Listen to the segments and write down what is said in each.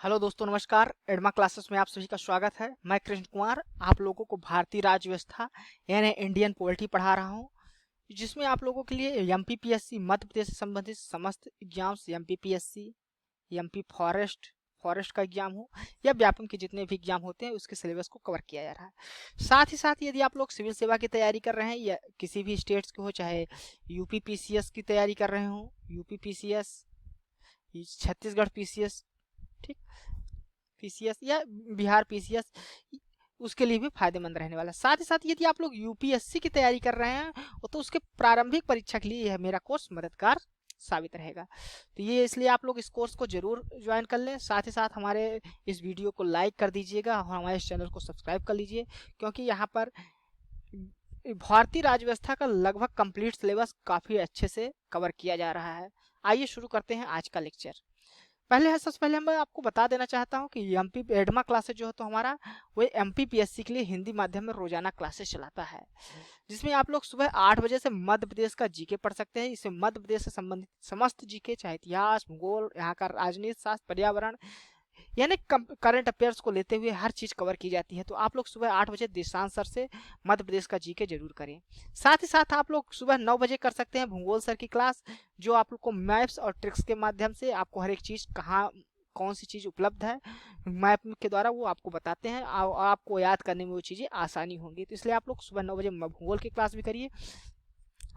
Hello दोस्तों, नमस्कार। एडमा classes में आप सभी का स्वागत है। मैं कृष्ण कुमार आप लोगों को भारतीय राज्य व्यवस्था यानी इंडियन पॉलिटी पढ़ा रहा हूं, जिसमें आप लोगों के लिए एमपीपीएससी मध्य प्रदेश से संबंधित समस्त exams, MPPSC, MP forest forest का एग्जाम हो या व्यापम के जितने भी एग्जाम होते हैं उसके सिलेबस को कवर किया जा रहा है। साथ ही साथ यदि आप लोग सिविल सेवा की तैयारी कर रहे हैं या किसी भी स्टेट्स के हो, चाहे यूपी पीसीएस की तैयारी कर रहे हो, यूपी पीसीएस, छत्तीसगढ़ पीसीएस, ठीक, पीसीएस या बिहार पीसीएस, उसके लिए भी फायदेमंद रहने वाला है। साथ ही साथ यदि आप लोग यूपीएससी की तैयारी कर रहे हैं तो उसके प्रारंभिक परीक्षा के लिए यह मेरा कोर्स मददगार साबित रहेगा। तो ये इसलिए आप लोग इस कोर्स को जरूर ज्वाइन कर लें। साथ ही साथ हमारे इस वीडियो को लाइक कर दीजिएगा और हमारे इस चैनल को सब्सक्राइब कर लीजिए, क्योंकि यहाँ पर भारतीय राज्य व्यवस्था का लगभग कंप्लीट सिलेबस काफ़ी अच्छे से कवर किया जा रहा है। आइए शुरू करते हैं आज का लेक्चर। सबसे पहले मैं आपको बता देना चाहता हूं कि एमपी एडमा क्लासेस जो है तो हमारा वो एमपीपीएससी के लिए हिंदी माध्यम में रोजाना क्लासेस चलाता है, जिसमें आप लोग सुबह 8 बजे से मध्य प्रदेश का जीके पढ़ सकते हैं। इसमें मध्य प्रदेश से संबंधित समस्त जीके, चाहे इतिहास, भूगोल, यहाँ का राजनीति शास्त्र, पर्यावरण, यानी करंट अफेयर्स को लेते हुए हर चीज कवर की जाती है। तो आप लोग सुबह 8 बजे देशांत सर से मध्य प्रदेश का जीके जरूर करें। साथ ही साथ आप लोग सुबह 9 बजे कर सकते हैं भूगोल सर की क्लास, जो आप लोग को मैप्स और ट्रिक्स के माध्यम से आपको हर एक चीज कहाँ कौन सी चीज उपलब्ध है मैप के द्वारा वो आपको बताते हैं और आपको याद करने में वो चीजें आसानी होंगी। तो इसलिए आप लोग सुबह 9 बजे भूगोल की क्लास भी करिए।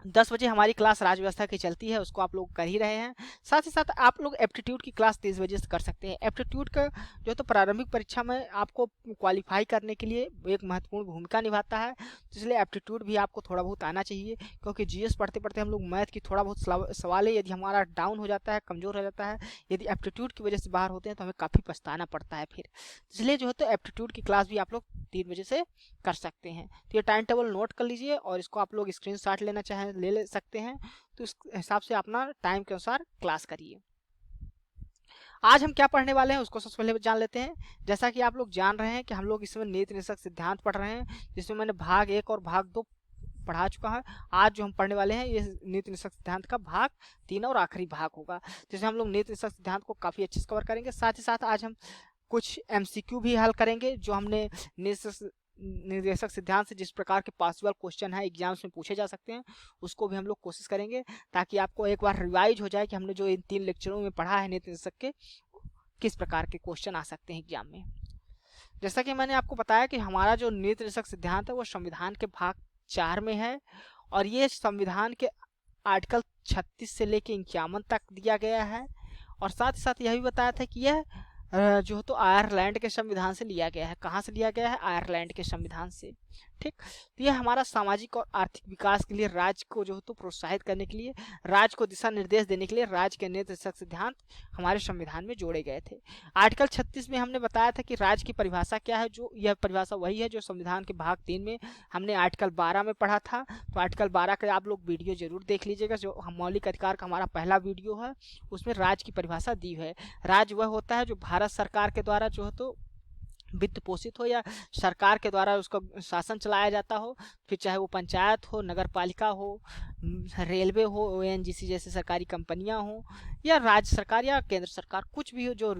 10 बजे हमारी क्लास राज व्यवस्था की चलती है, उसको आप लोग कर ही रहे हैं। साथ ही साथ आप लोग एप्टीट्यूड की क्लास 30 बजे से कर सकते हैं। एप्टीट्यूड का जो तो प्रारंभिक परीक्षा में आपको क्वालिफाई करने के लिए एक महत्वपूर्ण भूमिका निभाता है, तो इसलिए एप्टीट्यूड भी आपको थोड़ा बहुत आना चाहिए, क्योंकि जीएस पढ़ते पढ़ते हम लोग मैथ की थोड़ा बहुत सवाल है यदि हमारा डाउन हो जाता है, कमज़ोर हो जाता है, यदि एप्टीट्यूड की वजह से बाहर होते हैं तो हमें काफ़ी पछताना पड़ता है फिर। इसलिए जो है तो एप्टीट्यूड की क्लास भी आप लोग 3 बजे से कर सकते हैं। तो ये टाइम टेबल नोट कर लीजिए और इसको आप लोग स्क्रीनशॉट लेना चाहें ले सकते हैं, तो इस हिसाब से अपना टाइम के अनुसार क्लास करिए। आज हम क्या पढ़ने वाले हैं उसको सबसे पहले जान लेते हैं। जैसा कि आप लोग जान रहे हैं कि हम लोग इसमें नीति निषेध सिद्धांत पढ़ रहे हैं, जिसमें मैंने भाग 1 और भाग 2 पढ़ा चुका है। आज जो हम पढ़ने वाले हैं ये नीति निषेध सिद्धांत का भाग 3 और आखिरी भाग होगा, जिसमें हम लोग नीति निषेध सिद्धांत को काफी अच्छे से कवर करेंगे। साथ ही साथ आज हम कुछ एमसीक्यू भी हल करेंगे, जो हमने निर्देशक सिद्धांत से जिस प्रकार के पॉसिबल क्वेश्चन है एग्जाम्स में पूछे जा सकते हैं, उसको भी हम लोग कोशिश करेंगे, ताकि आपको एक बार रिवाइज हो जाए कि हमने जो इन 3 लेक्चरों में पढ़ा है नीति निर्देशक के किस प्रकार के क्वेश्चन आ सकते हैं एग्जाम में। जैसा कि मैंने आपको बताया कि हमारा जो नीति निर्देशक सिद्धांत है वो संविधान के भाग 4 में है, और ये संविधान के आर्टिकल 36 से लेकर 51 तक दिया गया है। और साथ ही साथ यह भी बताया था कि यह जो तो आयरलैंड के संविधान से लिया गया है। कहाँ से लिया गया है? आयरलैंड के संविधान से। ठीक, तो यह हमारा सामाजिक और आर्थिक विकास के लिए, राज्य को जो तो प्रोत्साहित करने के लिए, राज्य को दिशा निर्देश देने के लिए राज्य के निर्देशक सिद्धांत हमारे संविधान में जोड़े गए थे। आर्टिकल 36 में हमने बताया था कि राज्य की परिभाषा क्या है, जो यह परिभाषा वही है जो संविधान के भाग 3 में हमने आर्टिकल 12 में पढ़ा था। तो आर्टिकल 12 का आप लोग वीडियो जरूर देख लीजिएगा, जो मौलिक अधिकार का हमारा पहला वीडियो है, उसमें राज्य की परिभाषा दी है। राज्य वह होता है जो भारत सरकार के द्वारा जो है तो वित्त पोषित हो या सरकार के द्वारा उसका शासन चलाया जाता हो, फिर चाहे वो पंचायत हो, नगर पालिका हो, रेलवे हो, ओएनजीसी जैसे सरकारी कंपनियां हो, या राज्य सरकार या केंद्र सरकार, कुछ भी हो, जो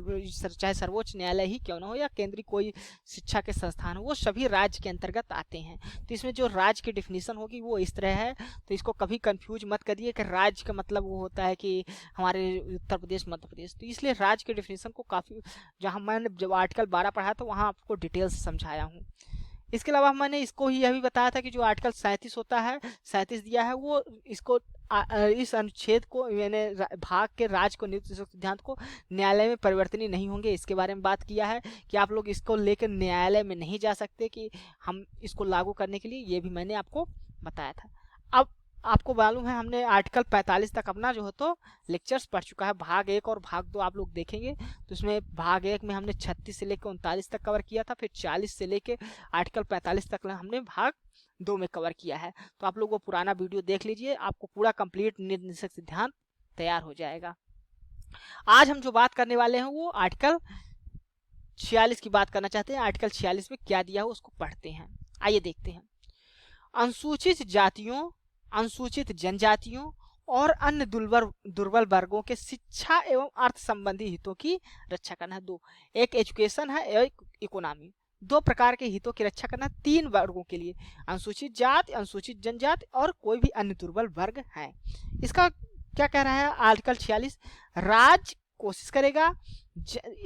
चाहे सर्वोच्च न्यायालय ही क्यों ना हो या केंद्रीय कोई शिक्षा के संस्थान हो, वो सभी राज्य के अंतर्गत आते हैं। तो इसमें जो राज्य की डिफिनीशन होगी वो इस तरह है, तो इसको कभी कंफ्यूज मत करिए कि राज्य का मतलब वो होता है कि हमारे उत्तर प्रदेश, मध्य प्रदेश। तो इसलिए राज्य के डिफिनीशन को काफ़ी, जहाँ मैंने जब आर्टिकल 12 पढ़ा तो वहाँ आपको डिटेल से समझाया हूँ। इसके अलावा मैंने इसको ही यह भी बताया था कि जो आर्टिकल 37 होता है, 37 दिया है, वो इसको इस अनुच्छेद को यानी भाग के राज्य को नीति सिद्धांत को न्यायालय में परिवर्तनीय नहीं होंगे, इसके बारे में बात किया है कि आप लोग इसको लेकर न्यायालय में नहीं जा सकते कि हम इसको लागू करने के लिए, ये भी मैंने आपको बताया था। अब आपको मालूम है हमने आर्टिकल 45 तक अपना जो है तो लेक्चर्स पढ़ चुका है। भाग 1 और भाग 2 आप लोग देखेंगे तो उसमें भाग 1 में हमने 36 से लेकर 39 तक कवर किया था, फिर 40 से लेकर आर्टिकल 45 तक हमने भाग 2 में कवर किया है। तो आप लोग वो पुराना वीडियो देख लीजिए, आपको पूरा कंप्लीट निर्देशक सिद्धांत तैयार हो जाएगा। आज हम जो बात करने वाले हैं वो आर्टिकल 46 की बात करना चाहते हैं। आर्टिकल 46 में क्या दिया हो उसको पढ़ते हैं, आइए देखते हैं। अनुसूचित जातियों, अनुसूचित जनजातियों और अन्य दुर्बल वर्गों के शिक्षा एवं अर्थ संबंधी हितों की रक्षा करना है। दो, एक एजुकेशन है, एक इकोनॉमी, दो प्रकार के हितों की रक्षा करना तीन वर्गों के लिए, अनुसूचित जाति, अनुसूचित जनजाति और कोई भी अन्य दुर्बल वर्ग है। इसका क्या कह रहा है आर्टिकल 46, राज्य कोशिश करेगा,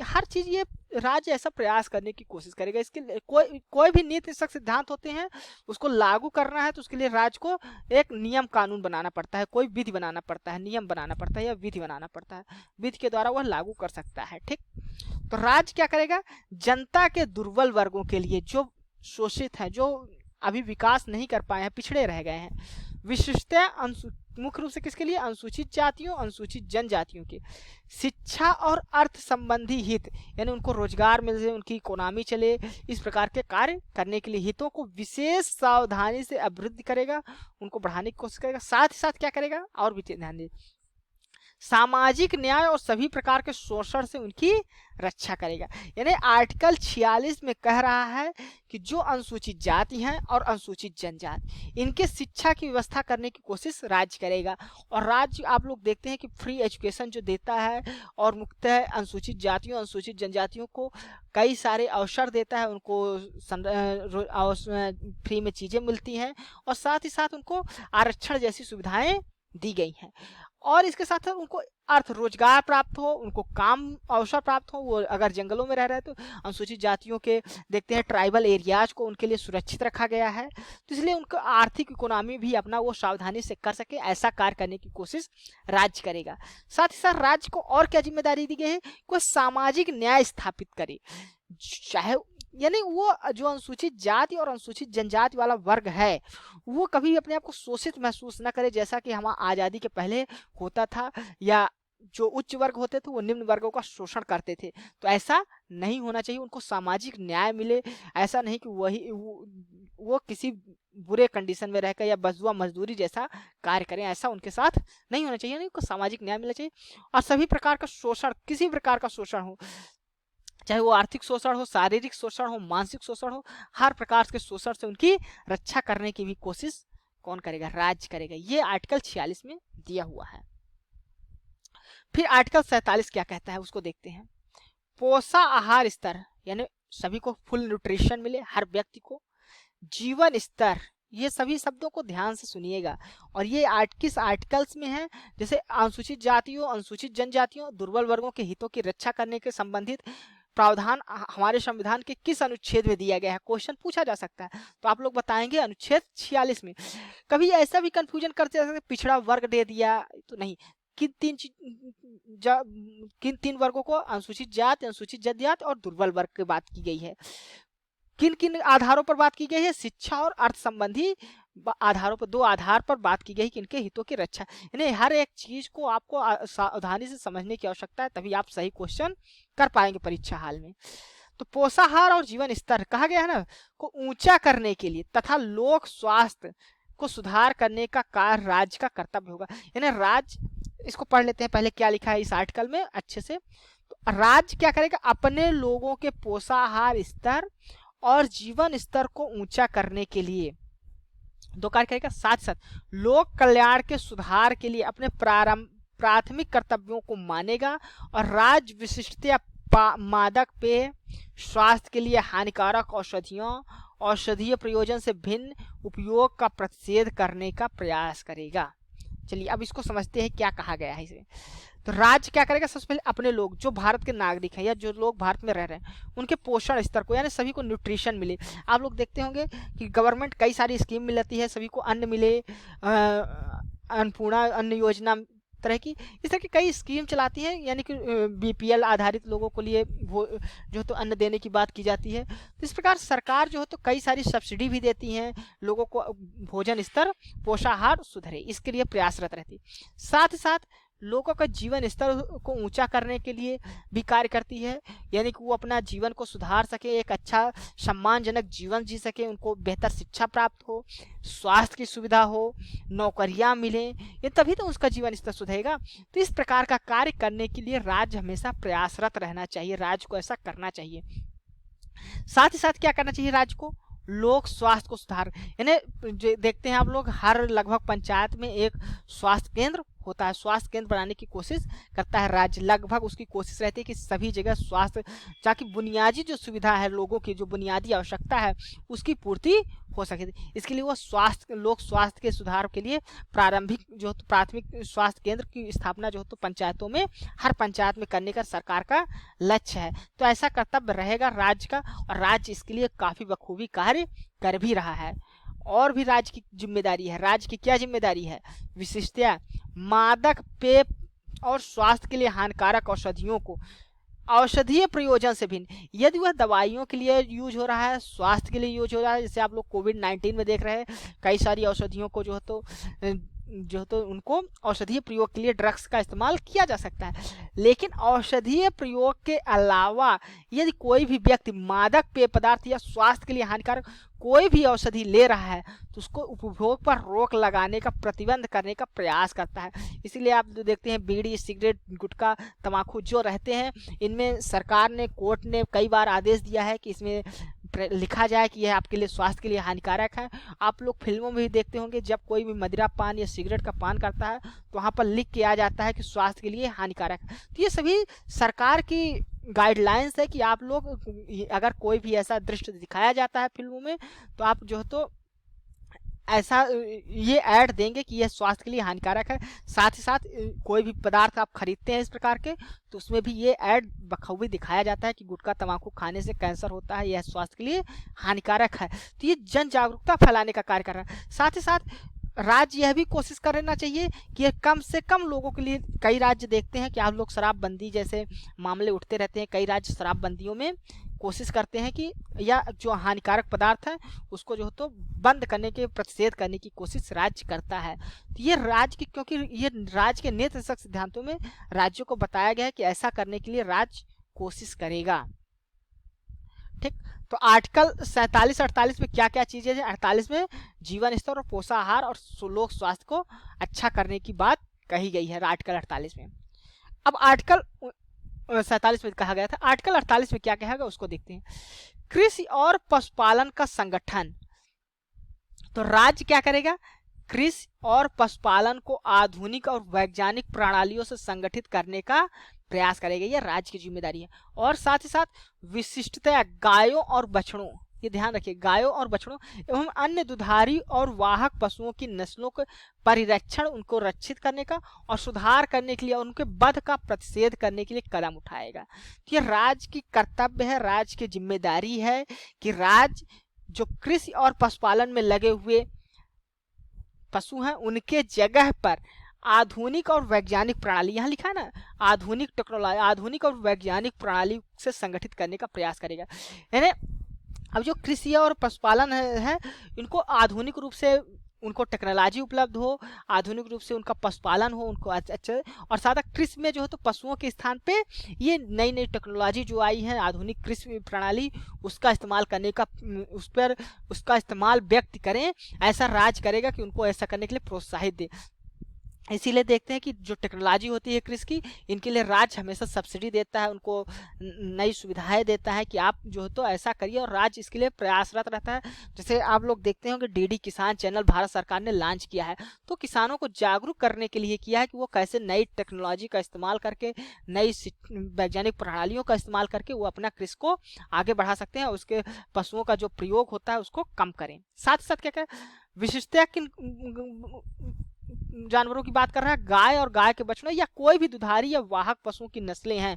हर चीज ये राज्य ऐसा प्रयास करने की कोशिश करेगा, इसके लिए कोई भी नीति सिद्धांत होते हैं उसको लागू करना है तो उसके लिए राज्य को एक नियम कानून बनाना पड़ता है, कोई विधि बनाना पड़ता है, नियम बनाना पड़ता है या विधि बनाना पड़ता है, विधि के द्वारा वह लागू कर सकता है। ठीक, तो राज्य क्या करेगा, जनता के दुर्बल वर्गों के लिए, जो शोषित हैं, जो अभी विकास नहीं कर पाए हैं, पिछड़े रह गए हैं, विशिष्टतः मुख्य रूप से किसके लिए, अनुसूचित जातियों, अनुसूचित जनजातियों के शिक्षा और अर्थ संबंधी हित, यानी उनको रोजगार मिल जाए, उनकी इकोनॉमी चले, इस प्रकार के कार्य करने के लिए हितों को विशेष सावधानी से अभिवृद्धि करेगा, उनको बढ़ाने की कोशिश करेगा। साथ ही साथ क्या करेगा, और भी ध्यान दें, सामाजिक न्याय और सभी प्रकार के शोषण से उनकी रक्षा करेगा। यानी आर्टिकल 46 में कह रहा है कि जो अनुसूचित जाति हैं और अनुसूचित जनजाति, इनके शिक्षा की व्यवस्था करने की कोशिश राज्य करेगा। और राज्य आप लोग देखते हैं कि फ्री एजुकेशन जो देता है और मुख्यतः अनुसूचित जातियों, अनुसूचित जनजातियों को कई सारे अवसर देता है, उनको फ्री में चीजें मिलती हैं और साथ ही साथ उनको आरक्षण जैसी सुविधाएं दी गई हैं। और इसके साथ साथ उनको अर्थ रोजगार प्राप्त हो, उनको काम अवसर प्राप्त हो, वो अगर जंगलों में रह रहे हैं तो अनुसूचित जातियों के देखते हैं ट्राइबल एरियाज को उनके लिए सुरक्षित रखा गया है, तो इसलिए उनको आर्थिक इकोनॉमी भी अपना वो सावधानी से कर सके, ऐसा कार्य करने की कोशिश राज्य करेगा। साथ ही साथ राज्य को और क्या जिम्मेदारी दी गई है, कोई सामाजिक न्याय स्थापित करे, चाहे यानी वो जो अनुसूचित जाति और अनुसूचित जनजाति वाला वर्ग है वो कभी अपने आप को शोषित महसूस न करे, जैसा कि हम आज़ादी के पहले होता था, या जो उच्च वर्ग होते थे वो निम्न वर्गों का शोषण करते थे, तो ऐसा नहीं होना चाहिए। उनको सामाजिक न्याय मिले, ऐसा नहीं कि वो किसी बुरे कंडीशन में रहकर या बजुआ मजदूरी जैसा कार्य करें, ऐसा उनके साथ नहीं होना चाहिए। उनको सामाजिक न्याय मिलना चाहिए और सभी प्रकार का शोषण, किसी प्रकार का शोषण हो, चाहे वो आर्थिक शोषण हो, शारीरिक शोषण हो, मानसिक शोषण हो, हर प्रकार के शोषण से उनकी रक्षा करने की भी कोशिश कौन करेगा, राज्य करेगा। ये आर्टिकल 46 में दिया हुआ है। फिर आर्टिकल 47 क्या कहता है उसको देखते हैं। पोषा आहार स्तर, यानी सभी को फुल न्यूट्रिशन मिले, हर व्यक्ति को। जीवन स्तर, ये सभी शब्दों को ध्यान से सुनिएगा और ये किस आर्टिकल्स में है, जैसे अनुसूचित जातियों, अनुसूचित जनजातियों, दुर्बल वर्गों के हितों की रक्षा करने के संबंधित प्रावधान हमारे संविधान के किस अनुच्छेद में दिया गया है, क्वेश्चन पूछा जा सकता है। तो आप लोग बताएंगे अनुच्छेद 46 में। कभी ऐसा भी कंफ्यूजन करते हैं पिछड़ा वर्ग दे दिया, तो नहीं, किन तीन वर्गों को, अनुसूचित जाति, अनुसूचित जनजाति और दुर्बल वर्ग की बात की गई है। किन किन आधारों पर बात की गई है, शिक्षा और अर्थ संबंधी आधारों पर, दो आधार पर बात की गई कि इनके हितों की रक्षा। यानी हर एक चीज को आपको सावधानी से समझने की आवश्यकता है, तभी आप सही क्वेश्चन कर पाएंगे परीक्षा हाल में। तो पोषाहार और जीवन स्तर कहा गया है ना, को ऊंचा करने के लिए तथा लोक स्वास्थ्य को सुधार करने का कार्य राज्य का कर्तव्य होगा। यानी राज्य, इसको पढ़ लेते हैं पहले क्या लिखा है इस आर्टिकल में अच्छे से। तो राज्य क्या करेगा, अपने लोगों के पोषाहार स्तर और जीवन स्तर को ऊंचा करने के लिए दो कार्य करेगा। साथ साथ लोक कल्याण के सुधार के लिए अपने प्राथमिक कर्तव्यों को मानेगा और राज्य विशिष्टता मादक पेय, स्वास्थ्य के लिए हानिकारक औषधीय प्रयोजन से भिन्न उपयोग का प्रतिषेध करने का प्रयास करेगा। चलिए अब इसको समझते हैं क्या कहा गया है इसे। तो राज्य क्या करेगा, सबसे पहले अपने लोग, जो भारत के नागरिक हैं या जो लोग भारत में रह रहे हैं, उनके पोषण स्तर को, यानी सभी को न्यूट्रिशन मिले। आप लोग देखते होंगे कि गवर्नमेंट कई सारी स्कीम मिलती है, सभी को अन्न मिले, अन्नपूर्णा अन्न योजना तरह की, इस तरह की कई स्कीम चलाती है, यानी कि बीपीएल आधारित लोगों को लिए जो तो अन्न देने की बात की जाती है। तो इस प्रकार सरकार जो है तो कई सारी सब्सिडी भी देती हैं, लोगों को भोजन स्तर, पोषाहार सुधरे, इसके लिए प्रयासरत रहती। साथ ही साथ लोगों का जीवन स्तर को ऊंचा करने के लिए भी कार्य करती है, यानी कि वो अपना जीवन को सुधार सके, एक अच्छा सम्मानजनक जीवन जी सके, उनको बेहतर शिक्षा प्राप्त हो, स्वास्थ्य की सुविधा हो, नौकरियां मिलें, ये तभी तो उसका जीवन स्तर सुधरेगा। तो इस प्रकार का कार्य करने के लिए राज्य हमेशा प्रयासरत रहना चाहिए, राज्य को ऐसा करना चाहिए। साथ ही साथ क्या करना चाहिए राज्य को, लोक स्वास्थ्य को सुधार, यानी देखते हैं आप लोग हर लगभग पंचायत में एक स्वास्थ्य केंद्र होता है, स्वास्थ्य केंद्र बनाने की कोशिश करता है राज्य, लगभग उसकी कोशिश रहती है कि सभी जगह स्वास्थ्य, ताकि बुनियादी जो सुविधा है, लोगों की जो बुनियादी आवश्यकता है उसकी पूर्ति हो सके। इसके लिए वो स्वास्थ्य, लोक स्वास्थ्य के सुधार के लिए प्रारंभिक जो प्राथमिक स्वास्थ्य केंद्र की स्थापना जो तो पंचायतों में, हर पंचायत में करने का सरकार का लक्ष्य है। तो ऐसा कर्तव्य रहेगा राज्य का, और राज्य इसके लिए काफी बखूबी कार्य कर भी रहा है। और भी राज्य की जिम्मेदारी है। राज्य की क्या जिम्मेदारी है? विशिष्टया मादक पेय और स्वास्थ्य के लिए हानिकारक औषधियों को औषधीय प्रयोजन से भिन्न, यदि वह दवाइयों के लिए यूज हो रहा है, स्वास्थ्य के लिए यूज हो रहा है, जैसे आप लोग कोविड-19 में देख रहे हैं कई सारी औषधियों को जो तो उनको औषधीय प्रयोग के लिए ड्रग्स का इस्तेमाल किया जा सकता है। लेकिन औषधीय प्रयोग के अलावा यदि कोई भी व्यक्ति मादक पेय पदार्थ या स्वास्थ्य के लिए हानिकारक कोई भी औषधि ले रहा है तो उसको उपभोग पर रोक लगाने का, प्रतिबंध करने का प्रयास करता है। इसीलिए आप जो देखते हैं बीड़ी, सिगरेट, गुटखा, तंबाकू जो रहते हैं, इनमें सरकार ने, कोर्ट ने कई बार आदेश दिया है कि इसमें लिखा जाए कि यह आपके लिए, स्वास्थ्य के लिए हानिकारक है। आप लोग फिल्मों में भी देखते होंगे, जब कोई भी मदिरा पान या सिगरेट का पान करता है तो वहाँ पर लिख के आ जाता है कि स्वास्थ्य के लिए हानिकारक है। तो ये सभी सरकार की गाइडलाइंस है कि आप लोग, अगर कोई भी ऐसा दृश्य दिखाया जाता है फिल्मों में, तो आप जो तो ऐसा ये ऐड देंगे कि यह स्वास्थ्य के लिए हानिकारक है। साथ ही साथ कोई भी पदार्थ आप खरीदते हैं इस प्रकार के, तो उसमें भी ये ऐड बखूबी दिखाया जाता है कि गुटखा, तंबाकू खाने से कैंसर होता है, यह स्वास्थ्य के लिए हानिकारक है। तो ये जन जागरूकता फैलाने का कार्य कर रहा है। साथ ही साथ राज्य यह भी कोशिश करना चाहिए कि कम से कम लोगों के लिए, कई राज्य देखते हैं कि आप लोग शराबबंदी जैसे मामले उठते रहते हैं, कई राज्य शराबबंदियों में कोशिश करते हैं कि, या जो हानिकारक पदार्थ है उसको जो तो बंद करने के, प्रतिषेध करने की कोशिश राज्य करता है। तो ये राज्य की, क्योंकि ये राज्य के नीति सिद्धांतों में राज्यों को बताया गया है कि ऐसा करने के लिए राज्य कोशिश करेगा। ठीक, तो आर्टिकल 47-48 में क्या क्या चीजें हैं? 48 में जीवन स्तर और पोषाहार और लोक स्वास्थ्य को अच्छा करने की बात कही गई है आर्टिकल 48 में। अब आर्टिकल 47 में कहा गया था, आर्टिकल 48 में क्या कहा गया उसको देखते हैं। कृषि और पशुपालन का संगठन, तो राज्य क्या करेगा? कृषि और पशुपालन को आधुनिक और वैज्ञानिक प्रणालियों से संगठित करने का प्रयास करेगा, यह राज्य की जिम्मेदारी है। और साथ ही साथ विशिष्टतया गायों और बछड़ों, ये ध्यान रखिए, गायों और बछड़ों एवं अन्य दुधारी और वाहक पशुओं की नस्लों के परिरक्षण, उनको रक्षित करने का और सुधार करने के लिए, और उनके वध का प्रतिषेध करने के लिए कदम उठाएगा। तो ये राज्य की कर्तव्य है, राज्य की जिम्मेदारी है कि राज्य जो कृषि और पशुपालन में लगे हुए पशु हैं उनके जगह पर आधुनिक और वैज्ञानिक प्रणाली, यहाँ लिखा है ना, आधुनिक टेक्नोलॉजी, आधुनिक और वैज्ञानिक प्रणाली से संगठित करने का प्रयास करेगा। यानी अब जो कृषि और पशुपालन है इनको आधुनिक रूप से, उनको टेक्नोलॉजी उपलब्ध हो, आधुनिक रूप से उनका पशुपालन हो, उनको अच्छे, और साथ कृषि में जो है तो पशुओं के स्थान पे ये नई नई टेक्नोलॉजी जो आई है, आधुनिक कृषि प्रणाली, उसका इस्तेमाल करने का, उस पर उसका इस्तेमाल व्यक्ति करें, ऐसा राज्य करेगा कि उनको ऐसा करने के लिए प्रोत्साहित दे। इसीलिए देखते हैं कि जो टेक्नोलॉजी होती है कृषि की, इनके लिए राज्य हमेशा सब्सिडी देता है, उनको नई सुविधाएं देता है कि आप जो है तो ऐसा करिए, और राज्य इसके लिए प्रयासरत रहता है। जैसे आप लोग देखते होंगे डीडी किसान चैनल भारत सरकार ने लॉन्च किया है, तो किसानों को जागरूक करने के लिए किया है कि वो कैसे नई टेक्नोलॉजी का इस्तेमाल करके, नई वैज्ञानिक प्रणालियों का इस्तेमाल करके वो अपना कृषि को आगे बढ़ा सकते हैं, और उसके पशुओं का जो प्रयोग होता है उसको कम करें। साथ ही साथ क्या करें, विशिष्टता किन जानवरों की बात कर रहा है? गाय और गाय के बछड़े या कोई भी दुधारी या वाहक पशुओं की नस्लें हैं,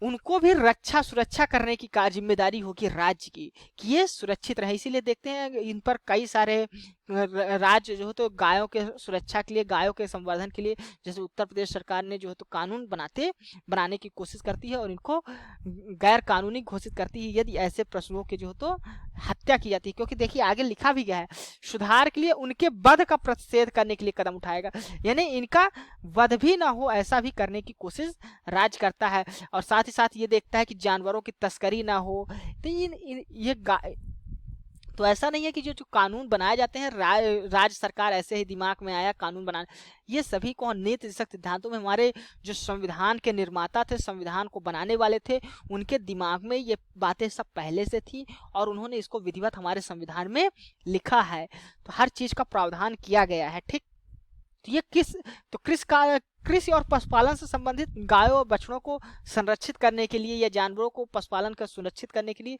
उनको भी रक्षा सुरक्षा करने की जिम्मेदारी होगी राज्य की कि ये सुरक्षित रहे। इसीलिए देखते हैं इन पर कई सारे राज्य जो है तो गायों के सुरक्षा के लिए, गायों के संवर्धन के लिए, जैसे उत्तर प्रदेश सरकार ने जो है तो कानून बनाने की कोशिश करती है और इनको गैर कानूनी घोषित करती है यदि ऐसे पशुओं की जो है तो हत्या की जाती है। क्योंकि देखिए आगे लिखा भी गया है, सुधार के लिए उनके वध का प्रतिषेध करने के लिए कदम उठाएगा, यानी इनका वध भी ना हो ऐसा भी करने की कोशिश राज्य करता है। और साथ ही साथ ये देखता है कि जानवरों की तस्करी ना हो। तो ये तो ऐसा नहीं है कि जो जो कानून बनाए जाते हैं राज्य सरकार ऐसे ही दिमाग में आया कानून बनाने, ये सभी को नीति सिद्धांतों में हमारे जो संविधान के निर्माता थे, संविधान को बनाने वाले थे, उनके दिमाग में ये बातें सब पहले से थी और उन्होंने इसको विधिवत हमारे संविधान में लिखा है। तो हर चीज का प्रावधान किया गया है। ठीक, तो ये कृषि और पशुपालन से संबंधित गायों और बछड़ों को संरक्षित करने के लिए या जानवरों को पशुपालन का सुनिश्चित करने के लिए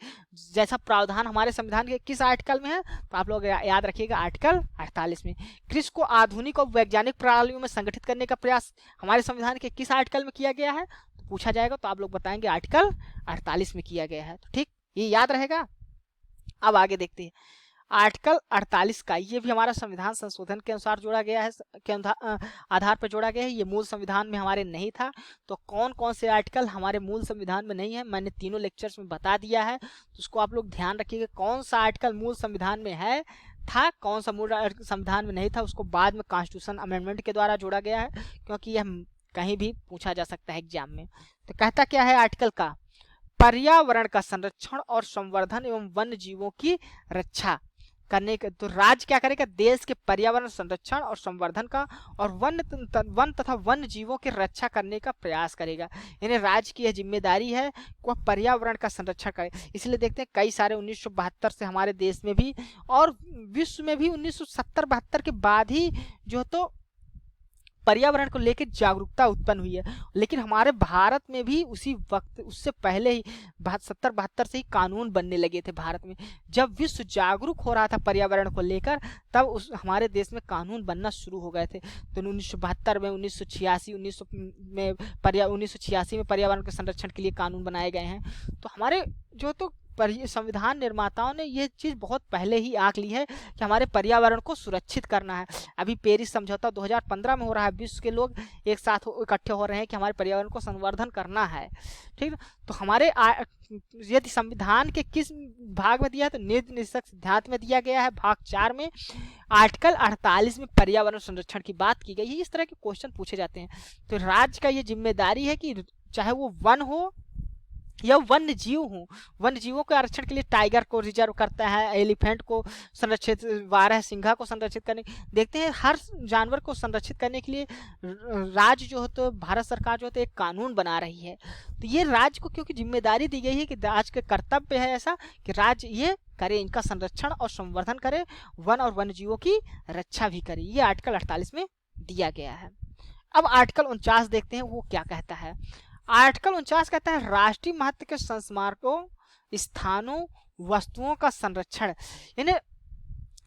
जैसा प्रावधान हमारे संविधान के किस आर्टिकल में है, तो आप लोग याद रखिएगा आर्टिकल 48 में। कृषि को आधुनिक और वैज्ञानिक प्रणालियों में संगठित करने का प्रयास हमारे संविधान के किस आर्टिकल में किया गया है, तो पूछा जाएगा तो आप लोग बताएंगे आर्टिकल 48 में किया गया है। तो ठीक, ये याद रहेगा। अब आगे देखते हैं आर्टिकल 48 का, ये भी हमारा संविधान संशोधन के अनुसार जोड़ा गया है, के आधार पर जोड़ा गया है। ये मूल संविधान में हमारे नहीं था। तो कौन कौन से आर्टिकल हमारे मूल संविधान में नहीं है, मैंने तीनों लेक्चर्स में बता दिया है। तो उसको आप लोग ध्यान रखिएगा, कौन सा आर्टिकल मूल संविधान में है था, कौन सा मूल संविधान में नहीं था, उसको बाद में कॉन्स्टिट्यूशन अमेंडमेंट के द्वारा जोड़ा गया है, क्योंकि यह कहीं भी पूछा जा सकता है एग्जाम में। तो कहता क्या है आर्टिकल का, पर्यावरण का संरक्षण और संवर्धन एवं वन्य जीवों की रक्षा करने के, तो राज्य क्या करेगा, देश के पर्यावरण संरक्षण और संवर्धन का और वन तथा वन्य जीवों की रक्षा करने का प्रयास करेगा। यानी राज्य की यह जिम्मेदारी है कि वह पर्यावरण का संरक्षण करे। इसलिए देखते हैं कई सारे 1972 से हमारे देश में भी और विश्व में भी 1970-72 के बाद ही जो तो पर्यावरण को लेकर जागरूकता उत्पन्न हुई है। लेकिन हमारे भारत में भी उसी वक्त, उससे पहले ही 70-72 से ही कानून बनने लगे थे भारत में। जब विश्व जागरूक हो रहा था पर्यावरण को लेकर, तब हमारे देश में कानून बनना शुरू हो गए थे। तो 1972 में, 1986 में पर्यावरण के संरक्षण के लिए कानून बनाए गए हैं। तो हमारे जो तो संविधान निर्माताओं ने यह चीज बहुत पहले ही आंक ली है कि हमारे पर्यावरण को सुरक्षित करना है। अभी पेरिस समझौता 2015 में हो रहा है, विश्व के लोग एक साथ इकट्ठे हो रहे हैं कि हमारे पर्यावरण को संवर्धन करना है। ठीक, तो हमारे यदि संविधान के किस भाग में दिया है, तो नीति निषेधक सिद्धांत में दिया गया है, भाग 4 में आर्टिकल 48 में पर्यावरण संरक्षण की बात की गई है। इस तरह के क्वेश्चन पूछे जाते हैं। तो राज्य का ये जिम्मेदारी है कि चाहे वो वन हो या वन्य जीव हो, वन्य जीवों के आरक्षण के लिए टाइगर को रिजर्व करता है, एलिफेंट को संरक्षित, बारह सिंघा को संरक्षित करने, देखते हैं हर जानवर को संरक्षित करने के लिए राज्य जो है तो भारत सरकार जो है तो एक कानून बना रही है। तो ये राज्य को क्योंकि जिम्मेदारी दी गई है कि राज्य का कर्तव्य है ऐसा कि राज्य ये करे, इनका संरक्षण और संवर्धन करे, वन और वन्य जीवों की रक्षा भी करे। ये आर्टिकल 48 में दिया गया है। अब आर्टिकल 49 देखते हैं वो क्या कहता है। आर्टिकल 49 कहता है राष्ट्रीय महत्व के संस्मारकों, स्थानों, वस्तुओं का संरक्षण। यानी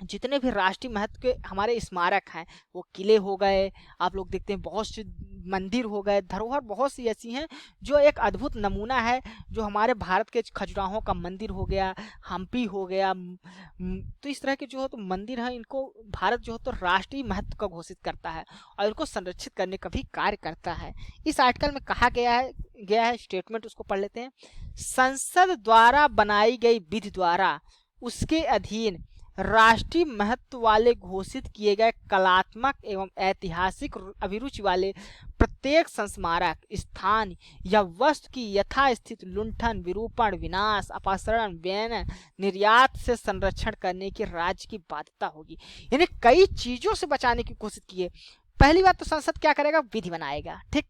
जितने भी राष्ट्रीय महत्व के हमारे स्मारक हैं, वो किले हो गए, आप लोग देखते हैं बहुत से मंदिर हो गए, धरोहर बहुत सी ऐसी हैं जो एक अद्भुत नमूना है, जो हमारे भारत के खजुराहों का मंदिर हो गया, हम्पी हो गया। तो इस तरह के जो है तो मंदिर हैं, इनको भारत जो है तो राष्ट्रीय महत्व का घोषित करता है और इनको संरक्षित करने का भी कार्य करता है। इस आर्टिकल में कहा गया है स्टेटमेंट, उसको पढ़ लेते हैं। संसद द्वारा बनाई गई विधि द्वारा उसके अधीन राष्ट्रीय महत्व वाले घोषित किए गए कलात्मक एवं ऐतिहासिक अभिरुचि वाले प्रत्येक संस्मारक, स्थान या वस्तु की यथास्थित लुंठन, विरूपण, विनाश, अपसरण, व्यय, निर्यात से संरक्षण करने की राज्य की बाध्यता होगी। यानी कई चीजों से बचाने की कोशिश की है। पहली बात तो संसद क्या करेगा, विधि बनाएगा। ठीक,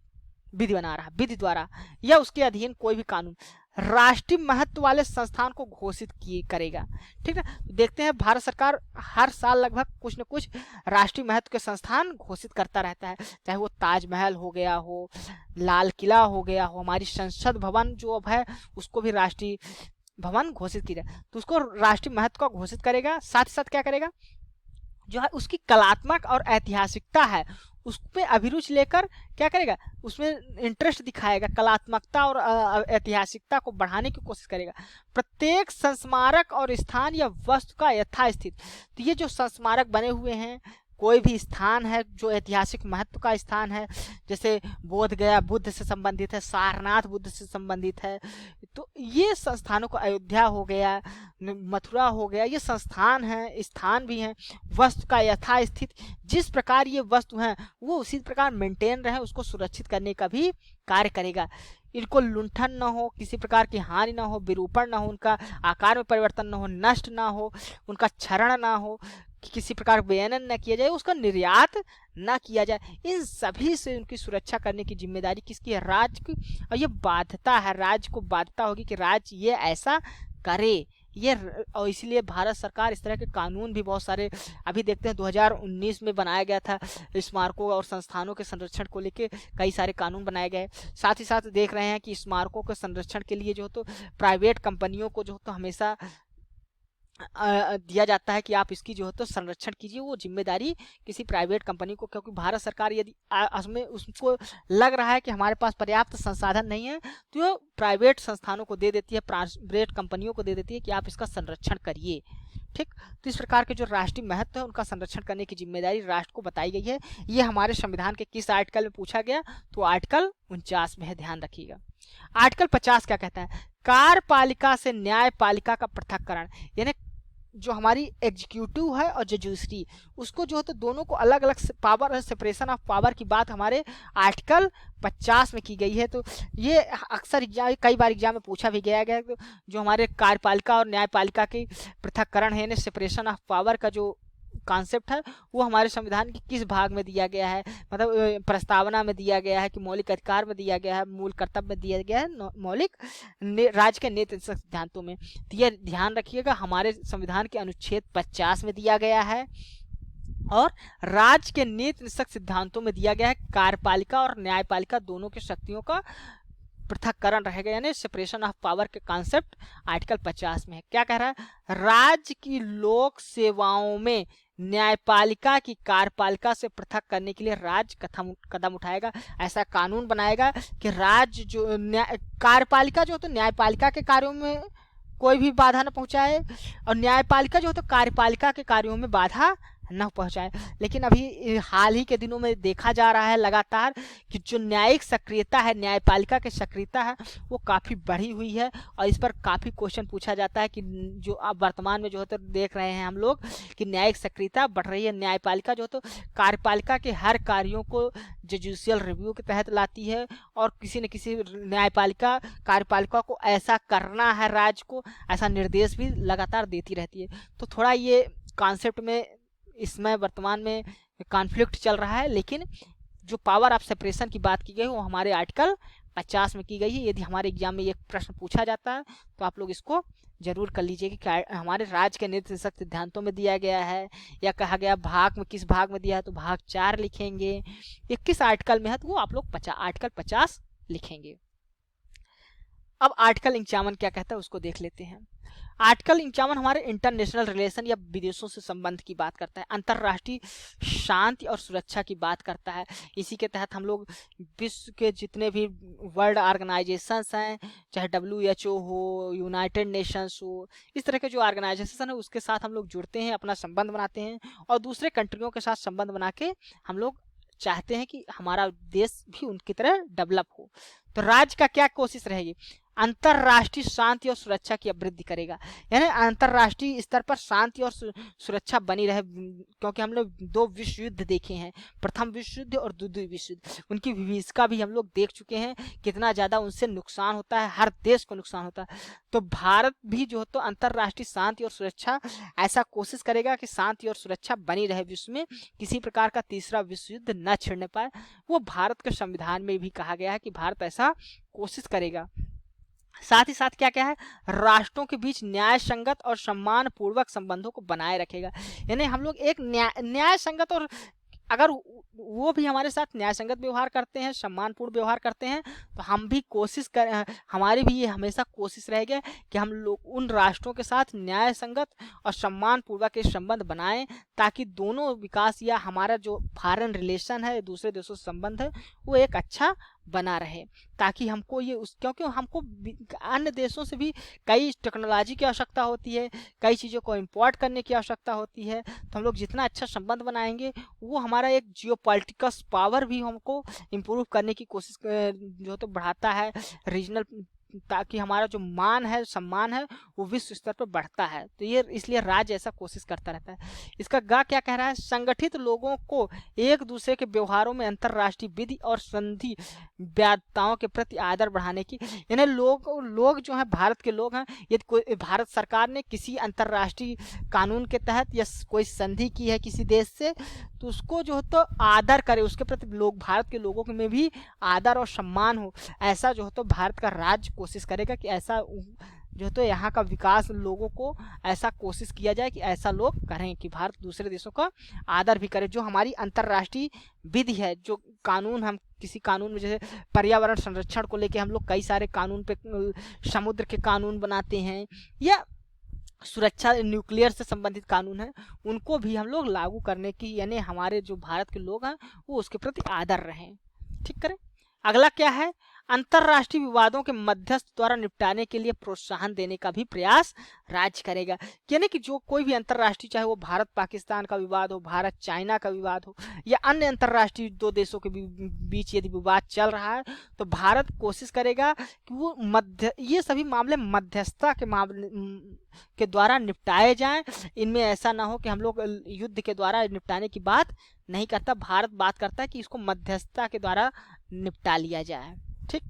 विधि बना रहा, विधि द्वारा या उसके अधीन कोई भी कानून राष्ट्रीय महत्व वाले संस्थान को घोषित करेगा। ठीक है, देखते हैं भारत सरकार हर साल लगभग कुछ न कुछ राष्ट्रीय महत्व के संस्थान घोषित करता रहता है, चाहे वो ताजमहल हो गया हो, लाल किला हो गया हो, हमारी संसद भवन जो अब है उसको भी राष्ट्रीय भवन घोषित किया जाए, तो उसको राष्ट्रीय महत्व का घोषित करेगा। साथ ही साथ क्या करेगा, जो है उसकी कलात्मक और ऐतिहासिकता है उसमें अभिरुचि लेकर क्या करेगा, उसमें इंटरेस्ट दिखाएगा, कलात्मकता और ऐतिहासिकता को बढ़ाने की कोशिश करेगा। प्रत्येक संस्मारक और स्थान या वस्तु का यथास्थित, तो ये जो संस्मारक बने हुए हैं, कोई भी स्थान है जो ऐतिहासिक महत्व का स्थान है, जैसे बोध गया बुद्ध से संबंधित है, सारनाथ बुद्ध से संबंधित है, तो ये संस्थानों को, अयोध्या हो गया, मथुरा हो गया, ये संस्थान हैं, स्थान भी हैं। वस्तु का यथास्थित, जिस प्रकार ये वस्तु हैं वो उसी प्रकार मेंटेन रहे, उसको सुरक्षित करने का भी कार्य करेगा। इनको लुंठन ना हो, किसी प्रकार की हानि ना हो, विरूपण ना हो, उनका आकार में परिवर्तन ना हो, नष्ट ना हो, उनका क्षरण ना हो, कि किसी प्रकार बेनन न किया जाए, उसका निर्यात ना किया जाए। इन सभी से उनकी सुरक्षा करने की जिम्मेदारी किसकी है? राज्य की। और ये बाध्यता है, राज्य को बाध्यता होगी कि राज्य ये ऐसा करे। और इसलिए भारत सरकार इस तरह के कानून भी बहुत सारे अभी देखते हैं 2019 में बनाया गया था, स्मारकों और संस्थानों के संरक्षण को लेकर कई सारे कानून बनाए गए। साथ ही साथ देख रहे हैं कि स्मारकों के संरक्षण के लिए जो तो प्राइवेट कंपनियों को जो तो हमेशा दिया जाता है कि आप इसकी जो है तो संरक्षण कीजिए, वो जिम्मेदारी किसी प्राइवेट कंपनी को, क्योंकि भारत सरकार यदि उसमें उसको लग रहा है कि हमारे पास पर्याप्त संसाधन नहीं है, तो वो प्राइवेट संस्थानों को दे देती है, प्राइवेट कंपनियों को दे देती है कि आप इसका संरक्षण करिए। ठीक, तो इस प्रकार के जो राष्ट्रीय महत्व है उनका संरक्षण करने की जिम्मेदारी राष्ट्र को बताई गई है। ये हमारे संविधान के किस आर्टिकल में पूछा गया? तो आर्टिकल 49 में है, ध्यान रखिएगा। आर्टिकल 50 क्या कहता है? कार्यपालिका से न्यायपालिका का पृथक्करण, यानी जो हमारी एग्जीक्यूटिव है और जुडिशरी, उसको जो है तो दोनों को अलग अलग पावर है, सेपरेशन ऑफ पावर की बात हमारे आर्टिकल 50 में की गई है। तो ये अक्सर कई बार एग्जाम में पूछा भी गया है। तो जो हमारे कार्यपालिका और न्यायपालिका के पृथक्करण है, सेपरेशन ऑफ पावर का जो कॉन्सेप्ट है, वो हमारे संविधान के किस भाग में दिया गया है? मतलब प्रस्तावना में दिया गया है कि मौलिक अधिकार में दिया गया है, मूल कर्तव्य में दिया गया है, मौलिक राज्य के नीति सिद्धांतों में? तो ये ध्यान रखिएगा, हमारे संविधान के अनुच्छेद 50 में दिया गया है और राज्य के नीति सिद्धांतों में दिया गया है। कार्यपालिका और न्यायपालिका दोनों की शक्तियों का पृथक्करण रहेगा, यानी सेपरेशन ऑफ पावर के कॉन्सेप्ट आर्टिकल 50 में है। क्या कह रहा है? राज्य की लोक सेवाओं में न्यायपालिका की कार्यपालिका से पृथक करने के लिए राज्य कदम उठाएगा, ऐसा कानून बनाएगा कि राज्य जो कार्यपालिका जो तो न्यायपालिका के कार्यों में कोई भी बाधा न पहुंचाए और न्यायपालिका जो तो कार्यपालिका के कार्यों में बाधा न पहुंचाए। लेकिन अभी हाल ही के दिनों में देखा जा रहा है लगातार कि जो न्यायिक सक्रियता है, न्यायपालिका की सक्रियता है, वो काफ़ी बढ़ी हुई है और इस पर काफ़ी क्वेश्चन पूछा जाता है कि जो अब वर्तमान में जो है तो देख रहे हैं हम लोग कि न्यायिक सक्रियता बढ़ रही है। न्यायपालिका जो तो कार्यपालिका के हर कार्यों को जुडिशियल रिव्यू के तहत लाती है और किसी न किसी न्यायपालिका कार्यपालिका को ऐसा करना है, राज्य को ऐसा निर्देश भी लगातार देती रहती है। तो थोड़ा ये कॉन्सेप्ट में इसमें वर्तमान में कॉन्फ्लिक्ट चल रहा है, लेकिन जो पावर ऑफ सेपरेशन की बात की गई वो हमारे आर्टिकल 50 में की गई है। यदि हमारे एग्जाम में ये प्रश्न पूछा जाता है तो आप लोग इसको जरूर कर लीजिए कि हमारे राज्य के नीति सिद्धांतों में दिया गया है या कहा गया भाग में, किस भाग में दिया है, तो भाग 4 लिखेंगे। ये किस आर्टिकल में है तो वो आप लोग आर्टिकल 50 लिखेंगे। अब आर्टिकल 51 क्या कहता है उसको देख लेते हैं। आर्टिकल 51 हमारे इंटरनेशनल रिलेशन या विदेशों से संबंध की बात करता है, अंतर्राष्ट्रीय शांति और सुरक्षा की बात करता है। इसी के तहत हम लोग विश्व के जितने भी वर्ल्ड ऑर्गेनाइजेशंस हैं, चाहे WHO हो, यूनाइटेड नेशंस हो, इस तरह के जो ऑर्गेनाइजेशन है उसके साथ हम लोग जुड़ते हैं, अपना संबंध बनाते हैं और दूसरे कंट्रियों के साथ संबंध बना के हम लोग चाहते हैं कि हमारा देश भी उनकी तरह डेवलप हो। तो राज्य का क्या कोशिश रहेगी? अंतरराष्ट्रीय शांति और सुरक्षा की वृद्धि करेगा, यानी अंतरराष्ट्रीय स्तर पर शांति और सुरक्षा बनी रहे, क्योंकि हम लोग 2 विश्व युद्ध देखे हैं, प्रथम विश्व युद्ध और द्वितीय विश्व युद्ध। उनकी विभीषिका भी हम लोग देख चुके हैं, कितना ज़्यादा उनसे नुकसान होता है, हर देश को नुकसान होता है। तो भारत भी जो है तो अंतरराष्ट्रीय शांति और सुरक्षा ऐसा कोशिश करेगा कि शांति और सुरक्षा बनी रहे विश्व में, किसी प्रकार का तीसरा विश्व युद्ध न छिड़ने पाए। वो भारत के संविधान में भी कहा गया है कि भारत ऐसा कोशिश करेगा। साथ ही साथ क्या क्या है? राष्ट्रों के बीच न्याय संगत और सम्मान पूर्वक संबंधों को बनाए रखेगा, यानी हम लोग एक न्याय संगत, और अगर वो भी हमारे साथ न्याय संगत व्यवहार करते हैं, सम्मानपूर्ण व्यवहार करते हैं, तो हम भी कोशिश कर, हमारी भी ये हमेशा कोशिश रहेगी कि हम लोग उन राष्ट्रों के साथ न्याय संगत और सम्मानपूर्वक के संबंध बनाएं, ताकि दोनों विकास या हमारा जो फॉरेन रिलेशन है, दूसरे देशों से संबंध है, वो एक अच्छा बना रहे, ताकि हमको ये क्योंकि हमको अन्य देशों से भी कई टेक्नोलॉजी की आवश्यकता होती है, कई चीज़ों को इंपोर्ट करने की आवश्यकता होती है। तो हम लोग जितना अच्छा संबंध बनाएंगे वो हमारा एक जियोपॉलिटिकल पावर भी हमको इम्प्रूव करने की कोशिश जो तो बढ़ाता है, रीजनल ताकि हमारा जो मान है, सम्मान है, वो विश्व स्तर पर बढ़ता है। तो ये इसलिए राज्य ऐसा कोशिश करता रहता है। इसका गा क्या कह रहा है, संगठित लोगों को एक दूसरे के व्यवहारों में अंतर्राष्ट्रीय विधि और संधि वैधताओं के प्रति आदर बढ़ाने की, यानी लोग जो है, भारत के लोग हैं, यदि कोई भारत सरकार ने किसी अंतर्राष्ट्रीय कानून के तहत या कोई संधि की है किसी देश से, तो उसको जो है तो आदर करे, उसके प्रति लोग, भारत के लोगों में भी आदर और सम्मान हो। ऐसा जो है तो भारत का राज्य कोशिश करेगा कि ऐसा जो है तो यहाँ का विकास, लोगों को ऐसा कोशिश किया जाए कि ऐसा लोग करें कि भारत दूसरे देशों का आदर भी करे। जो हमारी अंतर्राष्ट्रीय विधि है, जो कानून, हम किसी कानून में, जैसे पर्यावरण संरक्षण को लेके हम लोग कई सारे कानून पे, समुद्र के कानून बनाते हैं, या सुरक्षा, न्यूक्लियर से संबंधित कानून है, उनको भी हम लोग लागू करने की, यानी हमारे जो भारत के लोग हैं वो उसके प्रति आदर रहें। ठीक करें। अगला क्या है, अंतर्राष्ट्रीय विवादों के मध्यस्थ द्वारा निपटाने के लिए प्रोत्साहन देने का भी प्रयास राज्य करेगा। यानी कि जो कोई भी अंतर्राष्ट्रीय, चाहे वो भारत पाकिस्तान का विवाद हो, भारत चाइना का विवाद हो, या अन्य अंतर्राष्ट्रीय दो देशों के बीच यदि विवाद चल रहा है, तो भारत कोशिश करेगा कि वो ये सभी मामले मध्यस्थता के मामले के द्वारा निपटाए जाएं। इनमें ऐसा ना हो कि हम लोग युद्ध के द्वारा निपटाने की बात नहीं करता, भारत बात करता है कि इसको मध्यस्थता के द्वारा निपटा लिया जाए। ठीक।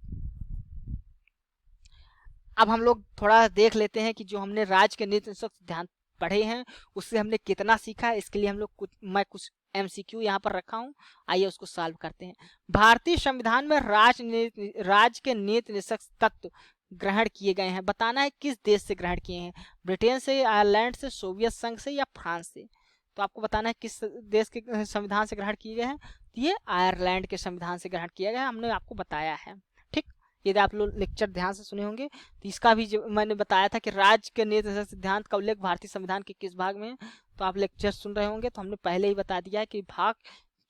अब हम लोग थोड़ा देख लेते हैं कि जो हमने राज्य के नीति सिद्धांत पढ़े हैं उससे हमने कितना सीखा है। इसके लिए हम लोग मैं कुछ MCQ यहाँ पर रखा हूँ, आइए उसको सॉल्व करते हैं। भारतीय संविधान में राज्य के नीति निषेध तत्व ग्रहण किए गए हैं। बताना है किस देश से ग्रहण किए हैं, ब्रिटेन से, आयरलैंड से, सोवियत संघ से, या फ्रांस से। तो आपको बताना है किस देश के संविधान से ग्रहण किए गए हैं। तो ये आयरलैंड के संविधान से ग्रहण किया गया है, हमने आपको बताया है। ठीक। यदि आप लोग लेक्चर ध्यान से सुने होंगे तो इसका भी जो मैंने बताया था कि राज्य के नीति सिद्धांत का उल्लेख भारतीय संविधान के किस भाग में है, तो आप लेक्चर सुन रहे होंगे तो हमने पहले ही बता दिया है कि भाग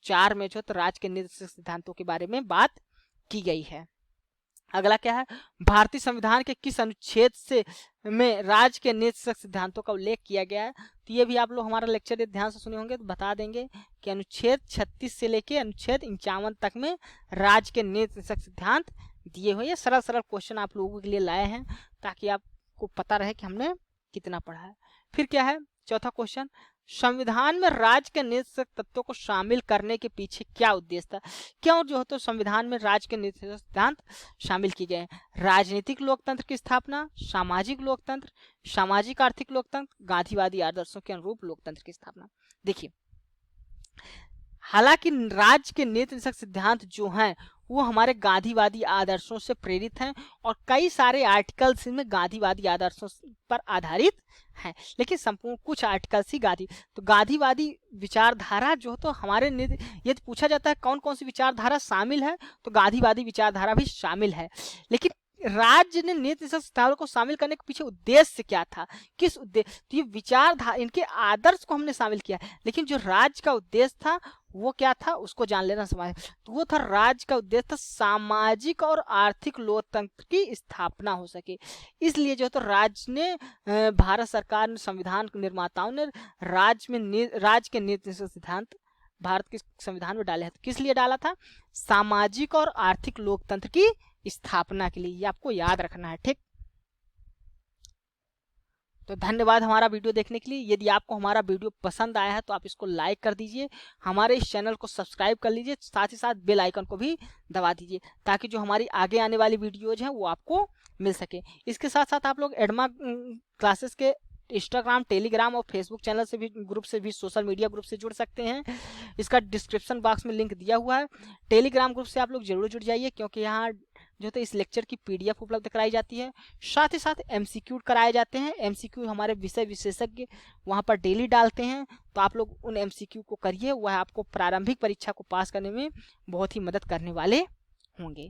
4 में जो तो राज्य के नीति सिद्धांतों के बारे में बात की गई है। अगला क्या है, भारतीय संविधान के किस अनुच्छेद से में राज्य के नीति सिद्धांतों का उल्लेख किया गया है। तो ये भी आप लोग हमारा लेक्चर ध्यान से सुने होंगे तो बता देंगे कि अनुच्छेद 36 से लेके अनुच्छेद 51 तक में राज्य के नीति सिद्धांत दिए हुए। ये सरल सरल क्वेश्चन आप लोगों के लिए लाए हैं ताकि आपको पता रहे कि हमने कितना पढ़ा है। फिर क्या है, चौथा क्वेश्चन, संविधान में राज्य के नीति तत्वों को शामिल करने के पीछे क्या उद्देश्य था। क्यों जो है तो संविधान में राज्य के नीति सिद्धांत शामिल किए गए हैं। राजनीतिक लोकतंत्र की स्थापना, सामाजिक लोकतंत्र, सामाजिक आर्थिक लोकतंत्र, गांधीवादी आदर्शों के अनुरूप लोकतंत्र की स्थापना। देखिए, हालांकि राज्य के नीति सिद्धांत जो हैं वो हमारे गांधीवादी आदर्शों से प्रेरित हैं और कई सारे आर्टिकल्स इनमें गांधीवादी आदर्शों पर आधारित हैं, लेकिन संपूर्ण कुछ आर्टिकल्स ही गांधीवादी विचारधारा जो तो हमारे यदि पूछा जाता है कौन कौन सी विचारधारा शामिल है तो गांधीवादी विचारधारा भी शामिल है। लेकिन राज्य ने नीति सिद्धांतों को शामिल करने के पीछे उद्देश्य क्या था, किस उद्देश्य, तो ये विचारधारा, इनके आदर्श को हमने शामिल किया, लेकिन जो राज्य का उद्देश्य था वो क्या था उसको जान लेना समाज। तो वो था, राज्य का उद्देश्य था सामाजिक और आर्थिक लोकतंत्र की स्थापना हो सके। इसलिए जो तो राज्य ने, भारत सरकार ने, संविधान निर्माताओं ने राज्य के नीति सिद्धांत भारत के संविधान में डाले हैं। तो किस लिए डाला था, सामाजिक और आर्थिक लोकतंत्र की स्थापना के लिए। ये आपको याद रखना है। ठीक। तो धन्यवाद हमारा वीडियो देखने के लिए। यदि आपको हमारा वीडियो पसंद आया है तो आप इसको लाइक कर दीजिए, हमारे इस चैनल को सब्सक्राइब कर लीजिए, साथ ही साथ बेल आइकन को भी दबा दीजिए ताकि जो हमारी आगे आने वाली वीडियोज हैं वो आपको मिल सके। इसके साथ साथ आप लोग एडमा क्लासेस के इंस्टाग्राम, टेलीग्राम और फेसबुक चैनल से भी, ग्रुप से भी, सोशल मीडिया ग्रुप से जुड़ सकते हैं। इसका डिस्क्रिप्शन बॉक्स में लिंक दिया हुआ है। टेलीग्राम ग्रुप से आप लोग जरूर जुड़ जाइए क्योंकि यहाँ जो तो इस लेक्चर की PDF उपलब्ध कराई जाती है, साथ ही साथ MCQ कराए जाते हैं। MCQ हमारे विषय विशेषज्ञ वहाँ पर डेली डालते हैं, तो आप लोग उन MCQ को करिए, वह आपको प्रारंभिक परीक्षा को पास करने में बहुत ही मदद करने वाले होंगे।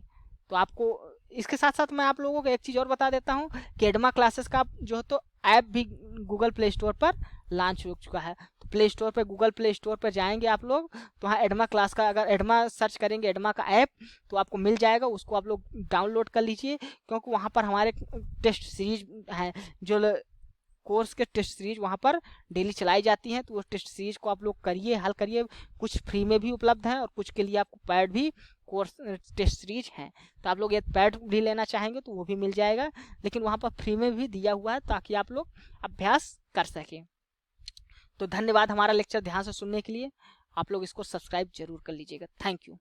तो आपको इसके साथ साथ मैं आप लोगों को एक चीज़ और बता देता हूँ कि एडमा क्लासेस का जो तो ऐप भी गूगल प्ले स्टोर पर लॉन्च हो चुका है। तो प्ले स्टोर पर, गूगल प्ले स्टोर पर जाएंगे आप लोग तो वहाँ एडमा क्लास का, अगर एडमा सर्च करेंगे एडमा का ऐप तो आपको मिल जाएगा, उसको आप लोग डाउनलोड कर लीजिए क्योंकि वहाँ पर हमारे टेस्ट सीरीज हैं, जो कोर्स के टेस्ट सीरीज वहाँ पर डेली चलाई जाती हैं। तो वो टेस्ट सीरीज को आप लोग करिए, हल करिए। कुछ फ्री में भी उपलब्ध है और कुछ के लिए आपको पैड भी कोर्स टेस्ट सीरीज हैं। तो आप लोग ये पैड भी लेना चाहेंगे तो वो भी मिल जाएगा, लेकिन वहाँ पर फ्री में भी दिया हुआ है ताकि आप लोग अभ्यास कर सकें। तो धन्यवाद हमारा लेक्चर ध्यान से सुनने के लिए। आप लोग इसको सब्सक्राइब जरूर कर लीजिएगा। Thank you.